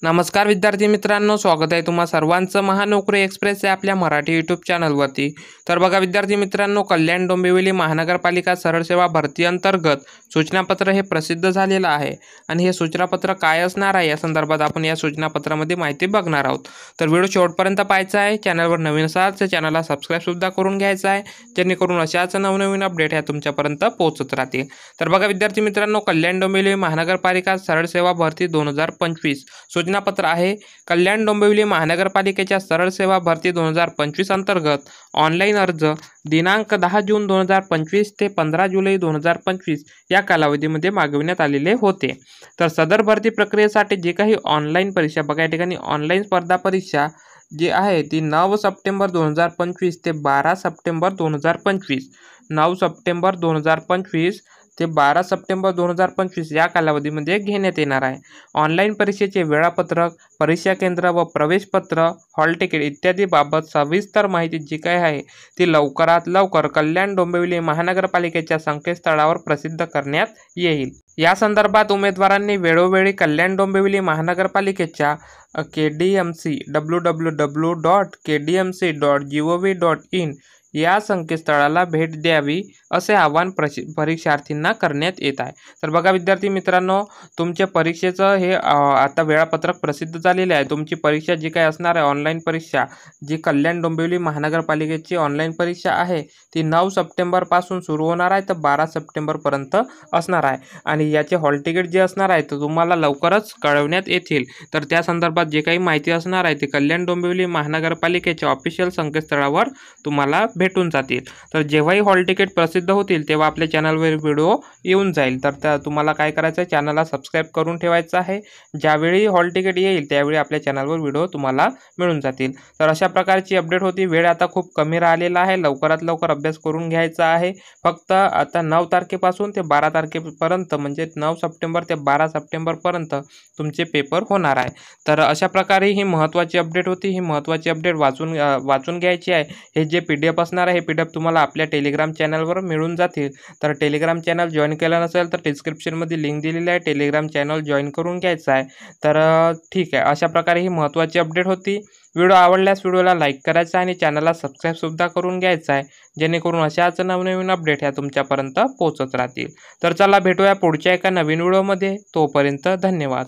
नमस्कार विद्यार्थी मित्रांनो, स्वागत आहे तुम्हा सर्वांचं महानोकरी एक्सप्रेस या आपल्या मराठी यूट्यूब चॅनलवरती। तर बघा विद्यार्थी मित्रांनो, कल्याण डोंबिवली महानगरपालिका सरळ सेवा भरती अंतर्गत सूचनापत्र हे प्रसिद्ध झालेलं आहे आणि हे सूचनापत्र काय असणार आहे या संदर्भात आपण या सूचनापत्रामध्ये माहिती बघणार आहोत। तर व्हिडिओ शेवटपर्यंत पाहायचा आहे। चॅनलवर नवीन असाल तर चॅनलला सबस्क्राईब सुद्धा करून घ्यायचा आहे, जेणेकरून अशाच नवनवीन अपडेट ह्या तुमच्यापर्यंत पोहोचत राहतील। तर बघा विद्यार्थी मित्रांनो, कल्याण डोंबिवली महानगरपालिका सरळ सेवा भरती 2025 सूचनापत्र आहे। कल्याण डोंबिवली महानगरपालिकेच्या सरळ सेवा भरती 2025 अंतर्गत ऑनलाईन अर्ज दिनांक 10 जून 2025 ते 15 जुलै 2025 या कालावधीमध्ये मागविण्यात आलेले होते। तर सदर भरती प्रक्रियेसाठी जे काही ऑनलाईन परीक्षा बघा, या ठिकाणी ऑनलाईन स्पर्धा परीक्षा जी आहे ती 9 सप्टेंबर 2025 ते 12 सप्टेंबर 2025 9 सप्टेंबर 2025 ते 12 सप्टेंबर 2025 या कालावधीमध्ये घेण्यात येणार आहे। ऑनलाईन परीक्षेचे वेळापत्रक, परीक्षा केंद्र व प्रवेशपत्र, हॉल तिकीट इत्यादी बाबत सविस्तर माहिती जी काय आहे ती लवकरात लवकर कल्याण डोंबिवली महानगरपालिकेच्या संकेतस्थळावर प्रसिद्ध करण्यात येईल। या संदर्भात उमेदवारांनी वेळोवेळी कल्याण डोंबिवली महानगरपालिकेच्या KDMC www.kdmc.gov.in या संकेतस्थळाला भेट द्यावी असे आवाहन परीक्षार्थींना करण्यात येत आहे। तर बघा विद्यार्थी मित्रांनो, तुमच्या परीक्षेचं हे आता वेळापत्रक प्रसिद्ध झालेले आहे। तुमची परीक्षा जी काही असणार आहे ऑनलाईन परीक्षा, जी कल्याण डोंबिवली महानगरपालिकेची ऑनलाईन परीक्षा आहे ती 9 सप्टेंबर पासून सुरू होणार आहे तर 12 सप्टेंबर पर्यंत असणार आहे आणि याचे हॉल तिकीट जे असणार आहे तर तुम्हाला लवकरच कळवण्यात येतील। तर त्या संदर्भात जे काही माहिती असणार आहे ती कल्याण डोंबिवली महानगरपालिकेच्या ऑफिशियल संकेतस्थळावर तुम्हाला भेटून जातील। तर जेव्हाही हॉल तिकीट प्रसिद्ध होतील तेव्हा आपल्या चॅनलवर व्हिडिओ येऊन जाईल। तर तुम्हाला काय करायचं आहे, चॅनलला सबस्क्राईब करून ठेवायचं आहे। ज्यावेळी हॉल तिकीट येईल त्यावेळी आपल्या चॅनलवर व्हिडिओ तुम्हाला मिळून जातील। तर अशा प्रकारची अपडेट होती। वेळ आता खूप कमी राहिलेला आहे, लवकरात लवकर अभ्यास करून घ्यायचा आहे। फक्त आता 9 तारखेपासून ते 12 तारखेपर्यंत म्हणजे 9 सप्टेंबर ते 12 सप्टेंबर पर्यंत तुमचे पेपर होणार आहे। तर अशा प्रकारे ही महत्त्वाची अपडेट होती। ही महत्त्वाची अपडेट वाचून घ्यायची आहे। हे जे PDF असणार आहे हे PDF तुम्हाला आपल्या टेलिग्राम चॅनलवर मिळून जातील। तर टेलिग्राम चॅनल जॉईन केलं नसेल तर डिस्क्रिप्शनमध्ये लिंक दिलेली आहे, टेलिग्राम चॅनल जॉईन करून घ्यायचं आहे। तर ठीक आहे, अशा प्रकारे ही महत्त्वाची अपडेट होती। व्हिडिओ आवडल्यास व्हिडिओला लाईक करायचा आणि चॅनलला सबस्क्राईब सुद्धा करून घ्यायचा आहे, जेणेकरून अशाच नवनवीन अपडेट ह्या तुमच्यापर्यंत पोहोचत राहतील। तर चला भेटूया पुढच्या एका नवीन व्हिडिओमध्ये, तोपर्यंत धन्यवाद।